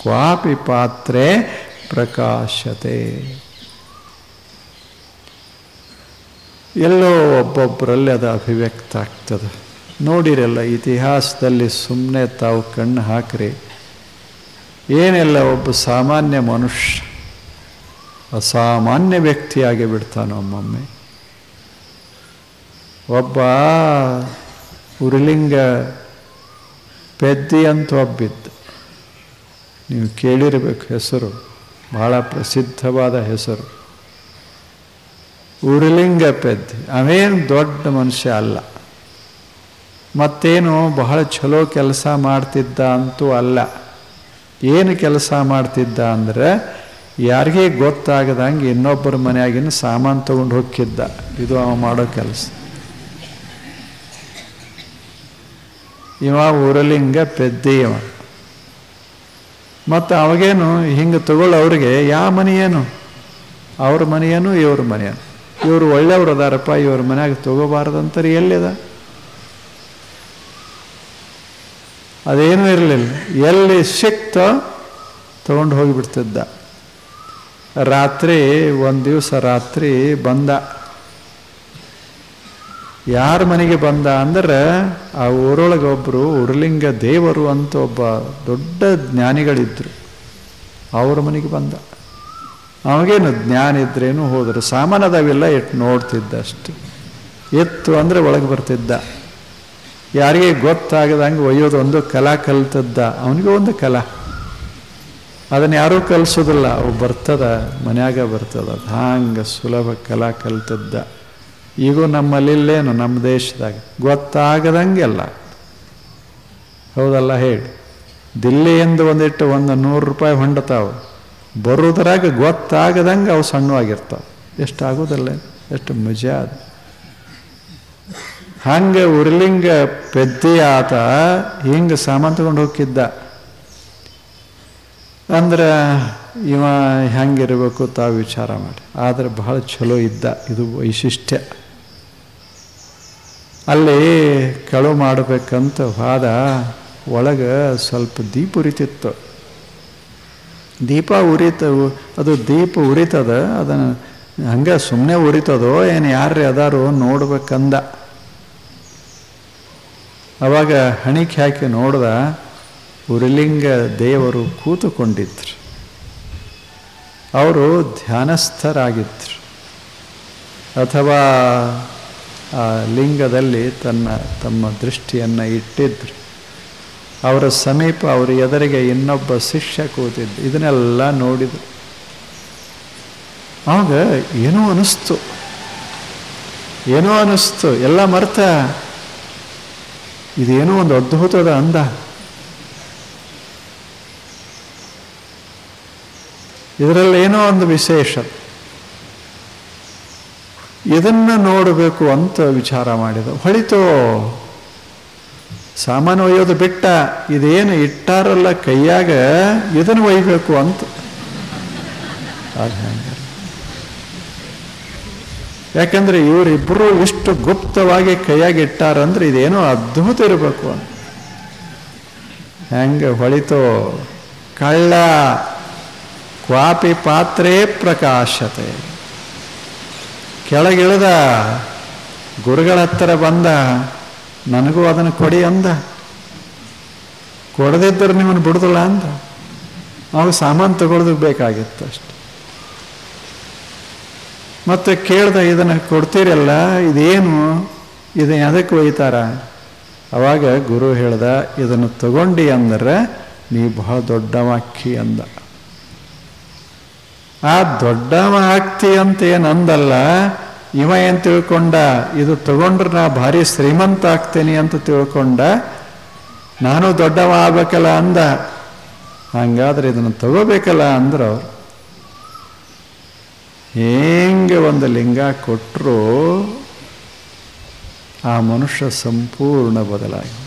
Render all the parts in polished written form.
ಕ್ವಾಪಿ ಪಾತ್ರೆ ಪ್ರಕಾಶತೆ. ಎಲ್ಲೋ ಒಬ್ಬೊಬ್ಬರಲ್ಲಿ ಅದು ಅಭಿವ್ಯಕ್ತ ಆಗ್ತದೆ. ನೋಡಿರಲ್ಲ, ಇತಿಹಾಸದಲ್ಲಿ ಸುಮ್ಮನೆ ತಾವು ಕಣ್ಣು ಹಾಕ್ರಿ, ಏನೆಲ್ಲ ಒಬ್ಬ ಸಾಮಾನ್ಯ ಮನುಷ್ಯ ಅಸಾಮಾನ್ಯ ವ್ಯಕ್ತಿಯಾಗಿ ಬಿಡ್ತಾನೆ ಒಮ್ಮೊಮ್ಮೆ. ಒಬ್ಬ ಉರುಲಿಂಗ ಪೆದ್ದಿ ಅಂತ ಒಬ್ಬಿದ್ದ, ನೀವು ಕೇಳಿರಬೇಕು ಹೆಸರು, ಬಹಳ ಪ್ರಸಿದ್ಧವಾದ ಹೆಸರು, ಉರುಲಿಂಗ ಪೆದ್ದಿ. ಅವೇನು ದೊಡ್ಡ ಮನುಷ್ಯ ಅಲ್ಲ, ಮತ್ತೇನು ಬಹಳ ಚಲೋ ಕೆಲಸ ಮಾಡ್ತಿದ್ದ ಅಂತೂ ಅಲ್ಲ. ಏನು ಕೆಲಸ ಮಾಡ್ತಿದ್ದ ಅಂದರೆ, ಯಾರಿಗೇ ಗೊತ್ತಾಗದಂಗೆ ಇನ್ನೊಬ್ಬರ ಮನೆಯಾಗಿನ ಸಾಮಾನು ತಗೊಂಡು ಹೋಗಿದ್ದ. ಇದು ಅವ ಮಾಡೋ ಕೆಲಸ. ಇವ ಉರುಲಿಂಗ ಪೆದ್ದಿ ಇವ. ಮತ್ತು ಅವಾಗೇನು ಹಿಂಗೆ ತಗೊಳ್ಳೋರಿಗೆ ಯಾವ ಮನೆಯೇನು, ಅವ್ರ ಮನೆಯೇನು ಇವ್ರ ಮನೆಯೇನು, ಇವರು ಒಳ್ಳೆಯವ್ರು ಅದಾರಪ್ಪ, ಇವ್ರ ಮನ್ಯಾಗ ತಗೋಬಾರ್ದಂತಾರೆ ಎಲ್ಲಿದ? ಅದೇನೂ ಇರಲಿಲ್ಲ, ಎಲ್ಲಿ ಸಿಕ್ತೋ ತಗೊಂಡು ಹೋಗಿಬಿಡ್ತಿದ್ದ. ರಾತ್ರಿ ಒಂದು ದಿವಸ ರಾತ್ರಿ ಬಂದ. ಯಾರ ಮನೆಗೆ ಬಂದ ಅಂದ್ರೆ, ಆ ಊರೊಳಗೆ ಒಬ್ಬರು ಉರುಲಿಂಗ ದೇವರು ಅಂತ ಒಬ್ಬ ದೊಡ್ಡ ಜ್ಞಾನಿಗಳಿದ್ರು, ಅವ್ರ ಮನೆಗೆ ಬಂದ. ಅವಾಗೇನು ಜ್ಞಾನ ಇದ್ರೇನು ಹೋದರು, ಸಾಮಾನದವೆಲ್ಲ ಇಟ್ಟು ನೋಡ್ತಿದ್ದ ಅಷ್ಟೆ. ಎತ್ತು ಅಂದರೆ ಒಳಗೆ ಬರ್ತಿದ್ದ. ಯಾರಿಗೆ ಗೊತ್ತಾಗದಂಗೆ ಒಯ್ಯೋದು ಒಂದು ಕಲಾ ಕಲ್ತದ್ದ. ಅವನಿಗೆ ಒಂದು ಕಲಾ, ಅದನ್ನು ಯಾರೂ ಕಲಿಸೋದಿಲ್ಲ, ಅವು ಬರ್ತದ, ಮನ್ಯಾಗ ಬರ್ತದ. ಅದು ಹಂಗೆ ಸುಲಭ ಕಲಾ ಕಲ್ತದ್ದ. ಈಗೂ ನಮ್ಮಲ್ಲಿಲ್ಲೇನು, ನಮ್ಮ ದೇಶದಾಗ ಗೊತ್ತಾಗದಂಗೆಲ್ಲ. ಹೌದಲ್ಲ ಹೇಳಿ? ದಿಲ್ಲಿಯಿಂದ ಒಂದಿಟ್ಟು ಒಂದು 100 ರೂಪಾಯಿ ಹೊಂಡತಾವೆ, ಬರೋದ್ರಾಗ ಗೊತ್ತಾಗದಂಗೆ ಅವು ಸಣ್ಣವಾಗಿರ್ತಾವೆ. ಎಷ್ಟು ಆಗೋದಲ್ಲ, ಎಷ್ಟು ಮಜಾ ಅದು. ಹಂಗೆ ಉರುಲಿಂಗ ಪೆದ್ದಿ ಆತ ಹಿಂಗೆ ಸಾಮಾನು ತಗೊಂಡು ಹೋಗಿದ್ದ. ಅಂದ್ರೆ ಇವ ಹೆಂಗಿರಬೇಕು ತಾವು ವಿಚಾರ ಮಾಡಿ. ಆದರೆ ಬಹಳ ಚಲೋ ಇದ್ದ, ಇದು ವೈಶಿಷ್ಟ್ಯ. ಅಲ್ಲಿ ಕಳು ಮಾಡಬೇಕಂತ ಹೋದ, ಒಳಗೆ ಸ್ವಲ್ಪ ದೀಪ ಉರಿತಿತ್ತು. ದೀಪ ಅದು ದೀಪ ಉರಿತದ, ಅದನ್ನು ಹಂಗೆ ಸುಮ್ಮನೆ ಉರಿತದೋ ಏನು ಯಾರೇ ಅದಾರೋ ನೋಡ್ಬೇಕಂದ. ಅವಾಗ ಹಣಿಕೆ ಹಾಕಿ ನೋಡ್ದ, ಉರುಲಿಂಗ ದೇವರು ಕೂತುಕೊಂಡಿದ್ರು. ಅವರು ಧ್ಯಾನಸ್ಥರಾಗಿದ್ರು, ಅಥವಾ ಆ ಲಿಂಗದಲ್ಲಿ ತಮ್ಮ ದೃಷ್ಟಿಯನ್ನು ಇಟ್ಟಿದ್ರು. ಅವರ ಸಮೀಪ ಅವರ ಎದುರಿಗೆ ಇನ್ನೊಬ್ಬ ಶಿಷ್ಯ ಕೂತಿದ್ದು. ಇದನ್ನೆಲ್ಲ ನೋಡಿದ್ರು. ಆಗ ಏನೋ ಅನ್ನಿಸ್ತು, ಎಲ್ಲ ಮರ್ತ ಇದೇನೋ ಒಂದು ಅದ್ಭುತದ ಅಂದ. ಇದರಲ್ಲಿ ಏನೋ ಒಂದು ವಿಶೇಷ, ಇದನ್ನು ನೋಡಬೇಕು ಅಂತ ವಿಚಾರ ಮಾಡಿದ. ಹೊಳಿತೋ ಸಾಮಾನು ಒಯ್ಯೋದು ಬಿಟ್ಟ, ಇದೇನು ಇಟ್ಟಾರಲ್ಲ ಕೈಯಾಗ, ಇದನ್ನು ಒಯ್ಯಬೇಕು ಅಂತ. ಅದು ಹೆಂಗೆ? ಯಾಕಂದ್ರೆ ಇವರಿಬ್ಬರು ಇಷ್ಟು ಗುಪ್ತವಾಗಿ ಕೈಯಾಗಿ ಇಟ್ಟಾರಂದ್ರೆ ಇದೇನೋ ಅದ್ಭುತ ಇರಬೇಕು ಅಂತ. ಹೆಂಗೆ ಹೊಳಿತೋ, ಕಳ್ಳ ಕ್ವಾಪಿ ಪಾತ್ರೆ ಪ್ರಕಾಶತೆ. ಕೆಳಗಿಳಿದ, ಗುರುಗಳ ಹತ್ತಿರ ಬಂದ, ನನಗೂ ಅದನ್ನು ಕೊಡಿ ಅಂದ. ಕೊಡದಿದ್ದರೆ ನಿಮ್ಮನ್ನು ಬಿಡುದಿಲ್ಲ ಅಂದ. ಅವಾಗ ಸಾಮಾನು ತಗೊಳ್ಳೋದಕ್ಕೆ ಬೇಕಾಗಿತ್ತು ಅಷ್ಟೆ. ಮತ್ತೆ ಕೇಳ್ದ, ಇದನ್ನು ಕೊಡ್ತೀರಲ್ಲ, ಇದನ್ನು ಅದಕ್ಕೆ ಒಯ್ತಾರ? ಅವಾಗ ಗುರು ಹೇಳ್ದ, ಇದನ್ನು ತಗೊಂಡಿ ಅಂದ್ರೆ ನೀ ಬಹಳ ದೊಡ್ಡವ ಆಕ್ಕಿ ಅಂದ. ಆ ದೊಡ್ಡವ ಆಗ್ತಿ ಅಂತ ಏನು ಅಂದಲ್ಲ, ಇವ ಏನು ತಿಳ್ಕೊಂಡ, ಇದು ತಗೊಂಡ್ರೆ ನಾ ಭಾರಿ ಶ್ರೀಮಂತ ಆಗ್ತೇನೆ ಅಂತ ತಿಳ್ಕೊಂಡ, ನಾನು ದೊಡ್ಡವ ಆಗ್ಬೇಕಲ್ಲ ಅಂದ. ಹಂಗಾದ್ರೆ ಇದನ್ನು ತಗೋಬೇಕಲ್ಲ ಅಂದ್ರೆ ಅವ್ರು ಹೆಂಗೆ ಒಂದು ಲಿಂಗ ಕೊಟ್ಟರು, ಆ ಮನುಷ್ಯ ಸಂಪೂರ್ಣ ಬದಲಾಗಿ.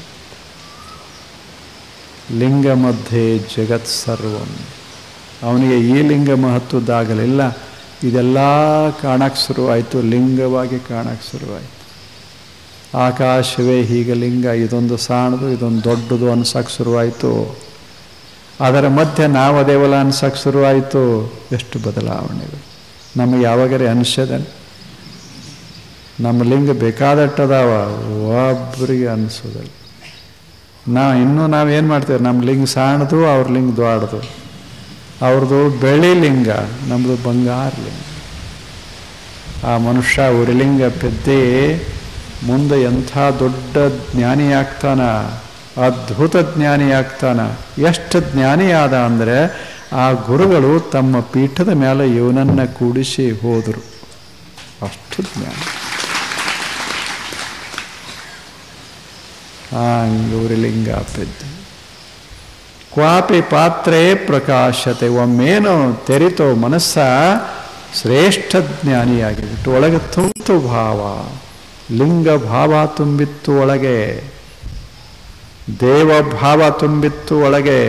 ಲಿಂಗ ಮಧ್ಯೆ ಜಗತ್ ಸರ್ವಂ. ಅವನಿಗೆ ಈ ಲಿಂಗ ಮಹತ್ವದ್ದಾಗಲಿಲ್ಲ, ಇದೆಲ್ಲ ಕಾಣಕ್ಕೆ ಶುರುವಾಯಿತು, ಲಿಂಗವಾಗಿ ಕಾಣಕ್ಕೆ ಶುರುವಾಯಿತು. ಆಕಾಶವೇ ಹೀಗೆ ಲಿಂಗ, ಇದೊಂದು ಸಾಣದು ಇದೊಂದು ದೊಡ್ಡದು ಅನ್ಸಕ್ಕೆ ಶುರುವಾಯಿತು. ಅದರ ಮಧ್ಯೆ ನಾವು ಅದೇವಲ್ಲ ಅನ್ಸಕ್ಕೆ ಶುರುವಾಯಿತು. ಎಷ್ಟು ಬದಲಾವಣೆಗಳು ನಮಗೆ ಯಾವಾಗರೇ ಅನಿಸದ. ನಮ್ಮ ಲಿಂಗ ಬೇಕಾದಟ್ಟದಾವ, ಒಬ್ಬರಿಗೆ ಅನಿಸೋದಿಲ್ಲ. ನಾವೇನು ಮಾಡ್ತೇವೆ, ನಮ್ಮ ಲಿಂಗ ಸಾಣದು, ಅವ್ರ ಲಿಂಗ ದ್ವಾಡದು. ಅವ್ರದ್ದು ಬೆಳ್ಳಿ ಲಿಂಗ, ನಮ್ಮದು ಬಂಗಾರ ಲಿಂಗ. ಆ ಮನುಷ್ಯ ಉರಿಲಿಂಗ ಪೆದ್ದೆ ಮುಂದೆ ಎಂಥ ದೊಡ್ಡ ಜ್ಞಾನಿ ಆಗ್ತಾನ, ಅದ್ಭುತ ಜ್ಞಾನಿ ಆಗ್ತಾನ. ಎಷ್ಟು ಜ್ಞಾನಿ ಆದ ಅಂದರೆ ಆ ಗುರುಗಳು ತಮ್ಮ ಪೀಠದ ಮೇಲೆ ಇವನನ್ನು ಕೂಡಿಸಿ ಹೋದರು. ಅಷ್ಟು ಜ್ಞಾನ. ಉರಿಲಿಂಗ ಪೆದ್ದೆ ಕ್ವಾಪಿ ಪಾತ್ರೇ ಪ್ರಕಾಶತೆ. ಒಮ್ಮೇನು ತೆರಿತೋ ಮನಸ್ಸ, ಶ್ರೇಷ್ಠ ಜ್ಞಾನಿಯಾಗಿಬಿಟ್ಟು ಒಳಗೆ ತುಂಬಿತು ಭಾವ, ಲಿಂಗ ಭಾವ ತುಂಬಿತ್ತು ಒಳಗೆ, ದೇವ ಭಾವ ತುಂಬಿತ್ತು ಒಳಗೆ.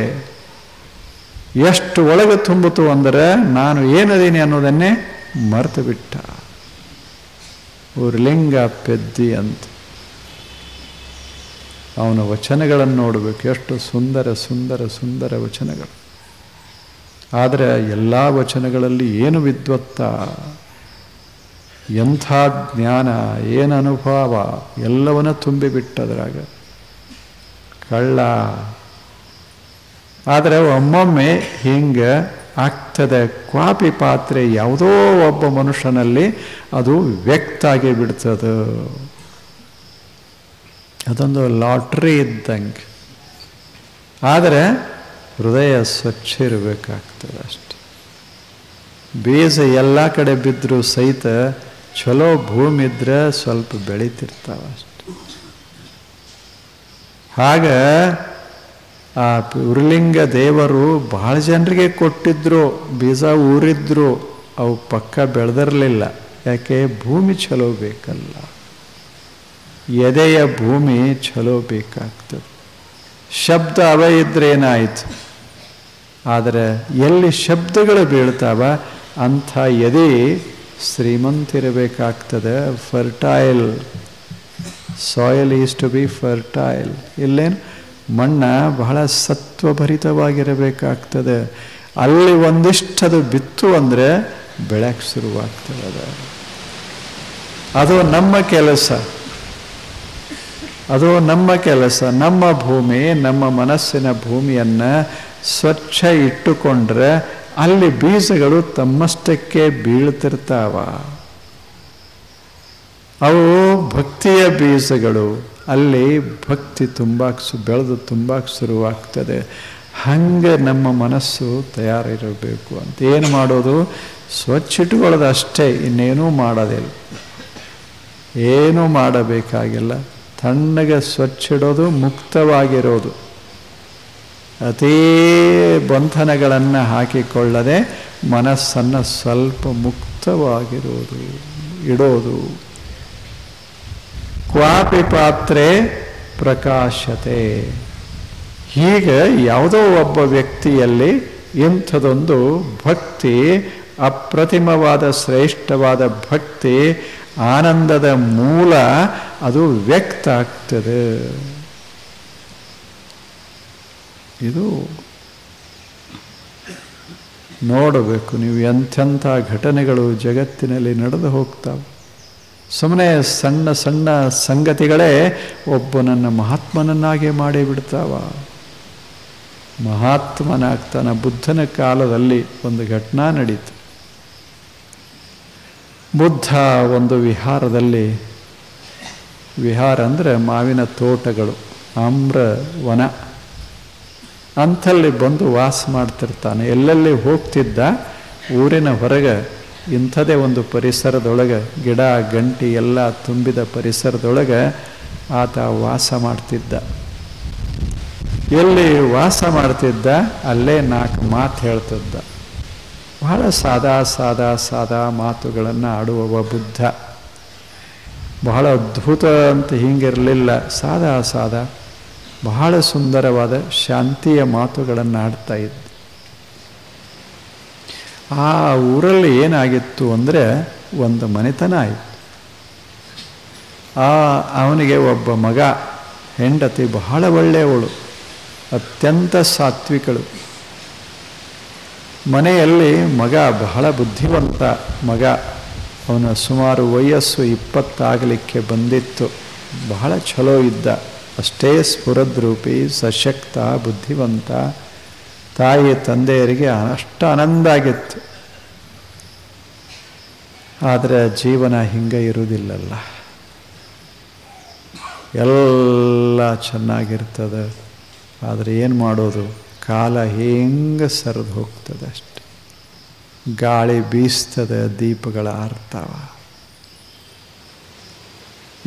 ಎಷ್ಟು ಒಳಗೆ ತುಂಬಿತು ಅಂದರೆ ನಾನು ಏನದೀನಿ ಅನ್ನೋದನ್ನೇ ಮರೆತು ಬಿಟ್ಟ. ಉರ್ಲಿಂಗ ಪೆದ್ದಿ ಅಂತ. ಅವನ ವಚನಗಳನ್ನು ನೋಡಬೇಕು, ಎಷ್ಟು ಸುಂದರ ಸುಂದರ ಸುಂದರ ವಚನಗಳು. ಆದರೆ ಎಲ್ಲ ವಚನಗಳಲ್ಲಿ ಏನು ವಿದ್ವತ್ತ, ಎಂಥ ಜ್ಞಾನ, ಏನು ಅನುಭವ, ಎಲ್ಲವನ್ನ ತುಂಬಿಬಿಟ್ಟದ್ರಾಗ. ಕಳ್ಳ. ಆದರೆ ಒಮ್ಮೊಮ್ಮೆ ಹಿಂಗೆ ಆಗ್ತದೆ. ಕ್ವಾಪಿ ಪಾತ್ರೆ ಯಾವುದೋ ಒಬ್ಬ ಮನುಷ್ಯನಲ್ಲಿ ಅದು ವ್ಯಕ್ತ ಆಗಿ ಬಿಡ್ತದೆ. ಅದೊಂದು ಲಾಟ್ರಿ ಇದ್ದಂಗೆ. ಆದರೆ ಹೃದಯ ಸ್ವಚ್ಛ ಇರಬೇಕಾಗ್ತದೆ ಅಷ್ಟೆ. ಬೀಜ ಎಲ್ಲ ಕಡೆ ಬಿದ್ದರೂ ಸಹಿತ ಚಲೋ ಭೂಮಿ ಇದ್ರೆ ಸ್ವಲ್ಪ ಬೆಳೀತಿರ್ತಾವ ಅಷ್ಟೆ. ಆಗ ಆ ಉರ್ಲಿಂಗ ದೇವರು ಬಹಳ ಜನರಿಗೆ ಕೊಟ್ಟಿದ್ರು, ಬೀಜ ಊರಿದ್ರು, ಅವು ಪಕ್ಕ ಬೆಳೆದಿರಲಿಲ್ಲ. ಯಾಕೆ? ಭೂಮಿ ಚಲೋ ಬೇಕಲ್ಲ, ಎದೆಯ ಭೂಮಿ ಚಲೋ ಬೇಕಾಗ್ತದೆ. ಶಬ್ದ ಅವ ಇದ್ರೆ ಏನಾಯಿತು. ಆದರೆ ಎಲ್ಲಿ ಶಬ್ದಗಳು ಬೀಳ್ತಾವ ಅಂಥ ಎದೆ ಶ್ರೀಮಂತಿರಬೇಕಾಗ್ತದೆ. Fertile soil is to be fertile. ಇಲ್ಲೇನು ಮಣ್ಣ ಬಹಳ ಸತ್ವಭರಿತವಾಗಿರಬೇಕಾಗ್ತದೆ. ಅಲ್ಲಿ ಒಂದಿಷ್ಟದು ಬಿತ್ತು ಅಂದರೆ ಬೆಳಕು ಶುರುವಾಗ್ತದೆ. ಅದು ನಮ್ಮ ಕೆಲಸ, ಅದು ನಮ್ಮ ಕೆಲಸ. ನಮ್ಮ ಭೂಮಿ, ನಮ್ಮ ಮನಸ್ಸಿನ ಭೂಮಿಯನ್ನು ಸ್ವಚ್ಛ ಇಟ್ಟುಕೊಂಡ್ರೆ ಅಲ್ಲಿ ಬೀಜಗಳು ತಮ್ಮಷ್ಟಕ್ಕೆ ಬೀಳ್ತಿರ್ತಾವ. ಅವು ಭಕ್ತಿಯ ಬೀಜಗಳು. ಅಲ್ಲಿ ಭಕ್ತಿ ಬೆಳೆದು ತುಂಬಾಕ್ ಶುರುವಾಗ್ತದೆ. ಹಂಗೆ ನಮ್ಮ ಮನಸ್ಸು ತಯಾರಿರಬೇಕು ಅಂತ. ಏನು ಮಾಡೋದು? ಸ್ವಚ್ಛ ಇಟ್ಕೊಳ್ಳೋದು ಅಷ್ಟೇ, ಇನ್ನೇನೂ ಮಾಡೋದಿಲ್ಲ, ಏನೂ ಮಾಡಬೇಕಾಗಿಲ್ಲ. ತಣ್ಣಗೆ ಸ್ವಚ್ಛ ಇಡೋದು, ಮುಕ್ತವಾಗಿರೋದು, ಅತೀ ಬಂಧನಗಳನ್ನು ಹಾಕಿಕೊಳ್ಳದೆ ಮನಸ್ಸನ್ನು ಸ್ವಲ್ಪ ಮುಕ್ತವಾಗಿರೋದು, ಇಡೋದು. ಕ್ವಾಪಿ ಪಾತ್ರೆ ಪ್ರಕಾಶತೆ. ಹೀಗೆ ಯಾವುದೋ ಒಬ್ಬ ವ್ಯಕ್ತಿಯಲ್ಲಿ ಇಂಥದೊಂದು ಭಕ್ತಿ, ಅಪ್ರತಿಮವಾದ ಶ್ರೇಷ್ಠವಾದ ಭಕ್ತಿ, ಆನಂದದ ಮೂಲ, ಅದು ವ್ಯಕ್ತ ಆಗ್ತದೆ. ಇದು ನೋಡಬೇಕು ನೀವು. ಎಂಥೆಂಥ ಘಟನೆಗಳು ಜಗತ್ತಿನಲ್ಲಿ ನಡೆದು ಹೋಗ್ತಾವೆ. ಸುಮ್ಮನೆ ಸಣ್ಣ ಸಣ್ಣ ಸಂಗತಿಗಳೇ ಒಬ್ಬನನ್ನು ಮಹಾತ್ಮನನ್ನಾಗೆ ಮಾಡಿಬಿಡ್ತಾವ. ಮಹಾತ್ಮನಾಗ್ತಾನ. ಬುದ್ಧನ ಕಾಲದಲ್ಲಿ ಒಂದು ಘಟನಾ ನಡೀತು. ಬುದ್ಧ ಒಂದು ವಿಹಾರದಲ್ಲಿ, ವಿಹಾರ ಅಂದರೆ ಮಾವಿನ ತೋಟಗಳು, ಆಮ್ರವನ, ಅಂಥಲ್ಲಿ ಬಂದು ವಾಸ ಮಾಡ್ತಿರ್ತಾನೆ. ಎಲ್ಲೆಲ್ಲಿ ಹೋಗ್ತಿದ್ದ ಊರಿನ ಹೊರಗೆ ಇಂಥದೇ ಒಂದು ಪರಿಸರದೊಳಗೆ, ಗಿಡ ಗಂಟಿ ಎಲ್ಲ ತುಂಬಿದ ಪರಿಸರದೊಳಗೆ ಆತ ವಾಸ ಮಾಡ್ತಿದ್ದ. ಎಲ್ಲಿ ವಾಸ ಮಾಡ್ತಿದ್ದ ಅಲ್ಲೇ 4 ಮಾತು ಹೇಳ್ತಿದ್ದ. ಬಹಳ ಸಾದಾ ಮಾತುಗಳನ್ನು ಆಡುವವ ಬುದ್ಧ. ಬಹಳ ಅದ್ಭುತ ಅಂತ ಹಿಂಗಿರಲಿಲ್ಲ, ಸಾದಾ ಬಹಳ ಸುಂದರವಾದ ಶಾಂತಿಯ ಮಾತುಗಳನ್ನು ಆಡ್ತಾ ಇದ್ದ. ಆ ಊರಲ್ಲಿ ಏನಾಗಿತ್ತು ಅಂದರೆ ಒಂದು ಮನೆತನ ಆಯಿತು. ಅವನಿಗೆ ಒಬ್ಬ ಮಗ, ಹೆಂಡತಿ ಬಹಳ ಒಳ್ಳೆಯವಳು, ಅತ್ಯಂತ ಸಾತ್ವಿಕಳು. ಮನೆಯಲ್ಲಿ ಮಗ ಬಹಳ ಬುದ್ಧಿವಂತ ಮಗ. ಅವನ ಸುಮಾರು ವಯಸ್ಸು 20 ಆಗಲಿಕ್ಕೆ ಬಂದಿತ್ತು. ಬಹಳ ಚಲೋ ಇದ್ದ, ಅಷ್ಟೇ ಸ್ಫುರದ್ರೂಪಿ, ಸಶಕ್ತ, ಬುದ್ಧಿವಂತ. ತಾಯಿ ತಂದೆಯರಿಗೆ ಅಷ್ಟು ಆನಂದ ಆಗಿತ್ತು. ಆದರೆ ಜೀವನ ಹಿಂಗೆ ಇರುವುದಿಲ್ಲಲ್ಲ. ಎಲ್ಲ ಚೆನ್ನಾಗಿರ್ತದೆ, ಆದರೆ ಏನು ಮಾಡೋದು, ಕಾಲ ಹೆಂಗೆ ಸರಿದು ಹೋಗ್ತದೆ ಅಷ್ಟೆ. ಗಾಳಿ ಬೀಸ್ತದೆ, ದೀಪಗಳ ಆರ್ತಾವ.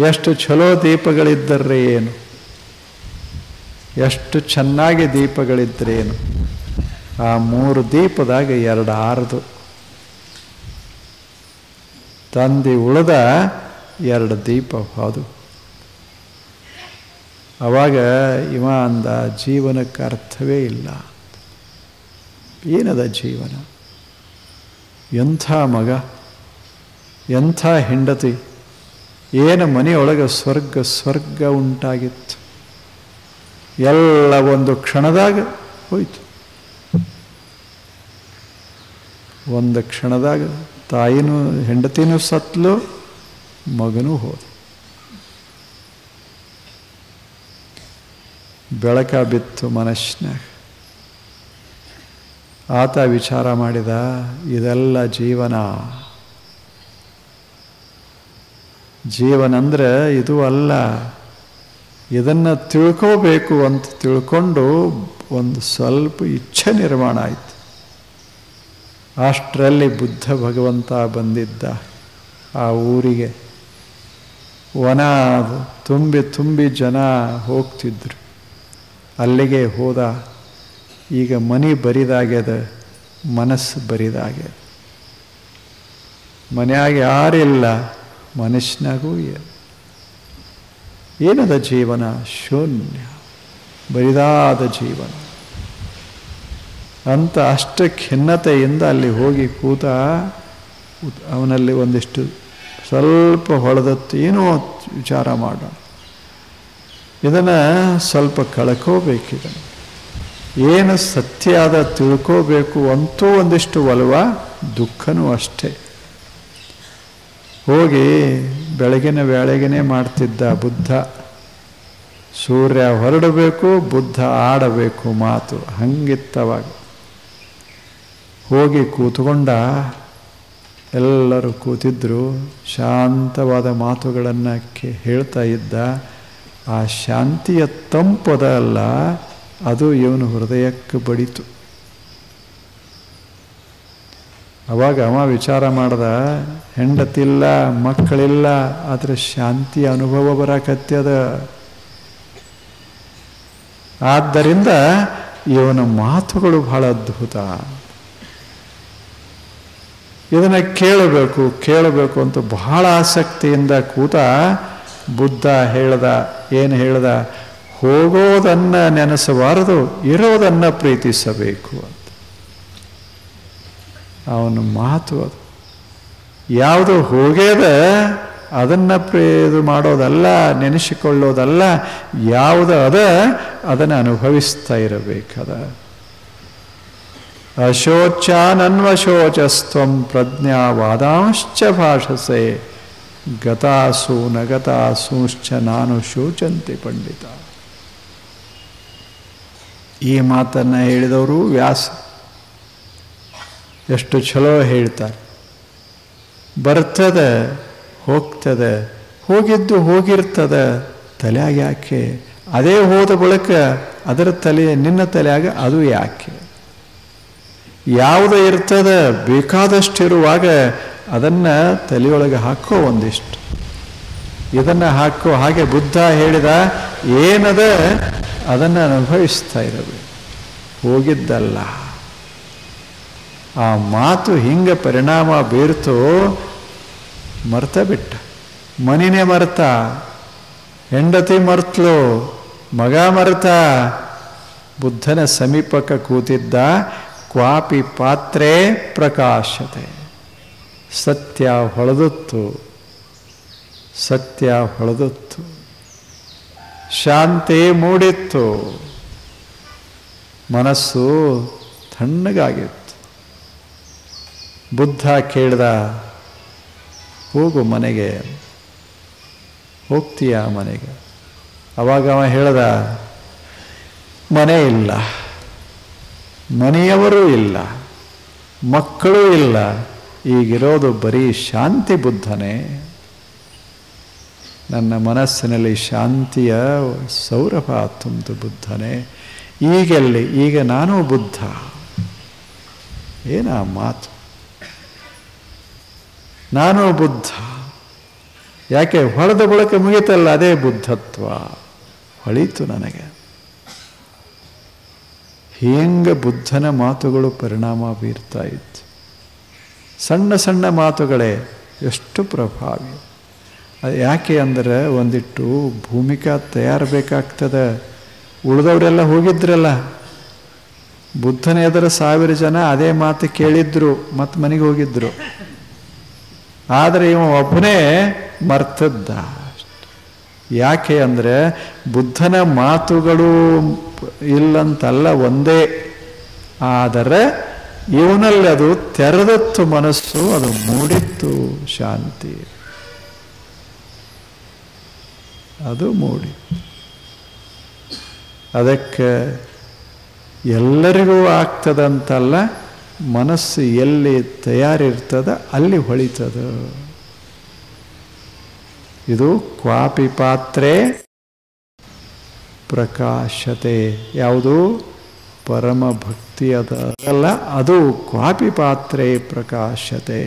ಎಷ್ಟು ಚಲೋ ದೀಪಗಳಿದ್ದರೆ ಏನು, ಎಷ್ಟು ಚೆನ್ನಾಗಿ ದೀಪಗಳಿದ್ದರೆ ಏನು. ಆ 3 ದೀಪದಾಗ 2 ಆರ್ದು, ತಂದಿ ಉಳಿದ 2 ದೀಪ ಹೌದು. ಅವಾಗ ಇವ ಅಂದ, ಜೀವನಕ್ಕೆ ಅರ್ಥವೇ ಇಲ್ಲ. ಏನದ ಜೀವನ? ಎಂಥ ಮಗ, ಎಂಥ ಹೆಂಡತಿ, ಏನು ಮನೆಯೊಳಗೆ ಸ್ವರ್ಗ ಉಂಟಾಗಿತ್ತು. ಎಲ್ಲ ಒಂದು ಕ್ಷಣದಾಗ ಹೋಯ್ತು. ಒಂದು ಕ್ಷಣದಾಗ ತಾಯಿನೂ ಹೆಂಡತಿನೂ ಸತ್ಲು, ಮಗನೂ ಹೋದ. ಬೆಳಕ ಬಿತ್ತು ಮನಸ್ಸಿನಾಗ. ಆತ ವಿಚಾರ ಮಾಡಿದ, ಇದೆಲ್ಲ ಜೀವನ. ಜೀವನ ಅಂದರೆ ಇದು ಅಲ್ಲ. ಇದನ್ನು ತಿಳ್ಕೋಬೇಕು ಅಂತ ತಿಳ್ಕೊಂಡು ಒಂದು ಸ್ವಲ್ಪ ಇಚ್ಛೆ ನಿರ್ಮಾಣ ಆಯಿತು. ಅಷ್ಟರಲ್ಲಿ ಬುದ್ಧ ಭಗವಂತ ಬಂದಿದ್ದ ಆ ಊರಿಗೆ. ವನ ತುಂಬಿ ಜನ ಹೋಗ್ತಿದ್ರು. ಅಲ್ಲಿಗೆ ಹೋದ. ಈಗ ಮನೆ ಬರಿದಾಗ್ಯದ, ಮನಸ್ಸು ಬರಿದಾಗ್ಯದ. ಮನ್ಯಾಗ ಯಾರಿಲ್ಲ, ಮನಸ್ಸಿನಾಗೂ ಏನದ ಜೀವನ? ಶೂನ್ಯ, ಬರಿದಾದ ಜೀವನ ಅಂತ ಅಷ್ಟು ಖಿನ್ನತೆಯಿಂದ ಅಲ್ಲಿ ಹೋಗಿ ಕೂತ. ಅವನಲ್ಲಿ ಒಂದಿಷ್ಟು ಸ್ವಲ್ಪ ಹೊಳೆದತ್ತು, ಏನೋ ವಿಚಾರ ಮಾಡೋಣ, ಇದನ್ನು ಸ್ವಲ್ಪ ಕಳ್ಕೋಬೇಕಿದನ್ನು, ಏನು ಸತ್ಯ ಆದ ತಿಳ್ಕೋಬೇಕು ಅಂತೂ ಒಂದಿಷ್ಟು ಒಲವ, ದುಃಖನೂ ಅಷ್ಟೇ. ಹೋಗಿ ಬೆಳಗಿನ ವೇಳೆಗೇ ಮಾಡ್ತಿದ್ದ ಬುದ್ಧ. ಸೂರ್ಯ ಹೊರಡಬೇಕು, ಬುದ್ಧ ಆಡಬೇಕು ಮಾತು, ಹಂಗಿತ್ತವಾಗ. ಹೋಗಿ ಕೂತ್ಕೊಂಡ. ಎಲ್ಲರೂ ಕೂತಿದ್ರು. ಶಾಂತವಾದ ಮಾತುಗಳನ್ನು ಹೇಳ್ತಾ ಇದ್ದ. ಆ ಶಾಂತಿಯ ತಂಪದ ಅಲ್ಲ, ಅದು ಇವನು ಹೃದಯಕ್ಕೆ ಬಡಿತು. ಅವಾಗ ಅವ ವಿಚಾರ ಮಾಡ್ದ, ಹೆಂಡತಿಲ್ಲ, ಮಕ್ಕಳಿಲ್ಲ, ಆದರೆ ಶಾಂತಿಯ ಅನುಭವ ಬರಕತ್ಯದ. ಆದ್ದರಿಂದ ಇವನ ಮಾತುಗಳು ಬಹಳ ಅದ್ಭುತ. ಇದನ್ನು ಕೇಳಬೇಕು ಅಂತ ಬಹಳ ಆಸಕ್ತಿಯಿಂದ ಕೂತ. ಬುದ್ಧ ಏನು ಹೇಳ್ದ? ಹೋಗೋದನ್ನು ನೆನೆಸಬಾರದು, ಇರೋದನ್ನು ಪ್ರೀತಿಸಬೇಕು ಅಂತ. ಅವನ ಮಾತು ಅದು. ಯಾವುದು ಹೋಗ್ಯದ ಅದನ್ನು ಇದು ಮಾಡೋದಲ್ಲ, ನೆನೆಸಿಕೊಳ್ಳೋದಲ್ಲ. ಯಾವುದು ಅದನ್ನು ಅನುಭವಿಸ್ತಾ ಇರಬೇಕದ. ಅಶೋಚಾನನ್ವಶೋಚಸ್ತ್ವಂ ಪ್ರಜ್ಞಾವಾದಾಂಶ್ಚ ಭಾಷಸೆ ಗತಾಸು ನಗತಾಸೂಶ್ಚ ನಾನು ಶೋಚಂತಿ ಪಂಡಿತ. ಈ ಮಾತನ್ನು ಹೇಳಿದವರು ವ್ಯಾಸ. ಎಷ್ಟು ಚಲೋ ಹೇಳ್ತಾರೆ. ಬರ್ತದೆ, ಹೋಗ್ತದೆ, ಹೋಗಿದ್ದು ಹೋಗಿರ್ತದೆ, ತಲೆಯಾಗ ಯಾಕೆ? ಅದೇ ಹೋದ ಬಳಿಕ ಅದರ ನಿನ್ನ ತಲೆಯಾಗ ಅದು ಯಾಕೆ? ಯಾವುದು ಇರ್ತದೆ ಬೇಕಾದಷ್ಟಿರುವಾಗ ಅದನ್ನು ತಲೆಯೊಳಗೆ ಹಾಕೋ ಒಂದಿಷ್ಟು, ಇದನ್ನು ಹಾಕೋ. ಹಾಗೆ ಬುದ್ಧ ಹೇಳಿದ, ಏನದ ಅದನ್ನು ಅನುಭವಿಸ್ತಾ ಇರಬೇಕು, ಹೋಗಿದ್ದಲ್ಲ. ಆ ಮಾತು ಹಿಂಗೆ ಪರಿಣಾಮ ಬೀರ್ತೋ, ಮರ್ತ ಬಿಟ್ಟ. ಮನಿನೇ ಮರ್ತ, ಹೆಂಡತಿ ಮರ್ತಲು, ಮಗ ಮರ್ತ. ಬುದ್ಧನ ಸಮೀಪಕ್ಕೆ ಕೂತಿದ್ದ. ಕ್ವಾಪಿ ಪಾತ್ರೆ ಪ್ರಕಾಶತೆ. ಸತ್ಯ ಹೊಳೆದಿತ್ತು, ಸತ್ಯ ಹೊಳೆದಿತ್ತು. ಶಾಂತಿ ಮೂಡಿತ್ತು. ಮನಸ್ಸು ತಣ್ಣಗಾಗಿತ್ತು. ಬುದ್ಧ ಕೇಳ್ದ, ಹೋಗು ಮನೆಗೆ, ಹೋಗ್ತೀಯ ಮನೆಗೆ? ಅವಾಗ ಅವ ಹೇಳ್ದ, ಮನೆ ಇಲ್ಲ, ಮನೆಯವರೂ ಇಲ್ಲ, ಮಕ್ಕಳೂ ಇಲ್ಲ, ಈಗಿರೋದು ಬರೀ ಶಾಂತಿ ಬುದ್ಧನೇ. ನನ್ನ ಮನಸ್ಸಿನಲ್ಲಿ ಶಾಂತಿಯ ಸೌರಭ ತುಂಬಿತು ಬುದ್ಧನೇ. ಈಗೆಲ್ಲಿ? ಈಗ ನಾನು ಬುದ್ಧ. ಏನ ಮಾತು? ನಾನು ಬುದ್ಧ. ಯಾಕೆ? ಹೊಳೆದ ಬಳಿಕ ಮುಗಿತಲ್ಲ, ಅದೇ ಬುದ್ಧತ್ವ ಹೊಳೀತು ನನಗೆ. ಹೆಂಗೆ ಬುದ್ಧನ ಮಾತುಗಳು ಪರಿಣಾಮ ಬೀರ್ತಾ ಇತ್ತು. ಸಣ್ಣ ಸಣ್ಣ ಮಾತುಗಳೇ ಎಷ್ಟು ಪ್ರಭಾವಿ. ಅದು ಯಾಕೆ ಅಂದರೆ ಒಂದಿಟ್ಟು ಭೂಮಿಕಾ ತಯಾರು ಬೇಕಾಗ್ತದೆ. ಉಳಿದವರೆಲ್ಲ ಹೋಗಿದ್ರಲ್ಲ, ಬುದ್ಧನ ಎದುರು 1000 ಜನ ಅದೇ ಮಾತು ಕೇಳಿದ್ರು, ಮತ್ತು ಮನೆಗೆ ಹೋಗಿದ್ರು. ಆದರೆ ಇವ ಒಬ್ಬನೇ ಮರ್ತದ್ದ. ಯಾಕೆ ಅಂದರೆ ಬುದ್ಧನ ಮಾತುಗಳು ಇಲ್ಲಂತಲ್ಲ, ಒಂದೇ. ಆದರೆ ಇವನಲ್ಲಿ ಅದು ತೆರೆದತ್ತು ಮನಸ್ಸು, ಅದು ಮೂಡಿತ್ತು ಶಾಂತಿ, ಅದು ಮೂಡಿ. ಅದಕ್ಕೆ ಎಲ್ಲರಿಗೂ ಆಗ್ತದಂತಲ್ಲ, ಮನಸ್ಸು ಎಲ್ಲಿ ತಯಾರಿರ್ತದ ಅಲ್ಲಿ ಹೊಳಿತದ. ಇದು ಕ್ವಾಪಿ ಪಾತ್ರೆ ಪ್ರಕಾಶತೆ. ಯಾವುದು? ಪರಮ ಭಕ್ತಿ ಅದಲ್ಲ, ಅದು ಕ್ವಾಪಿ ಪಾತ್ರೆ ಪ್ರಕಾಶತೆ.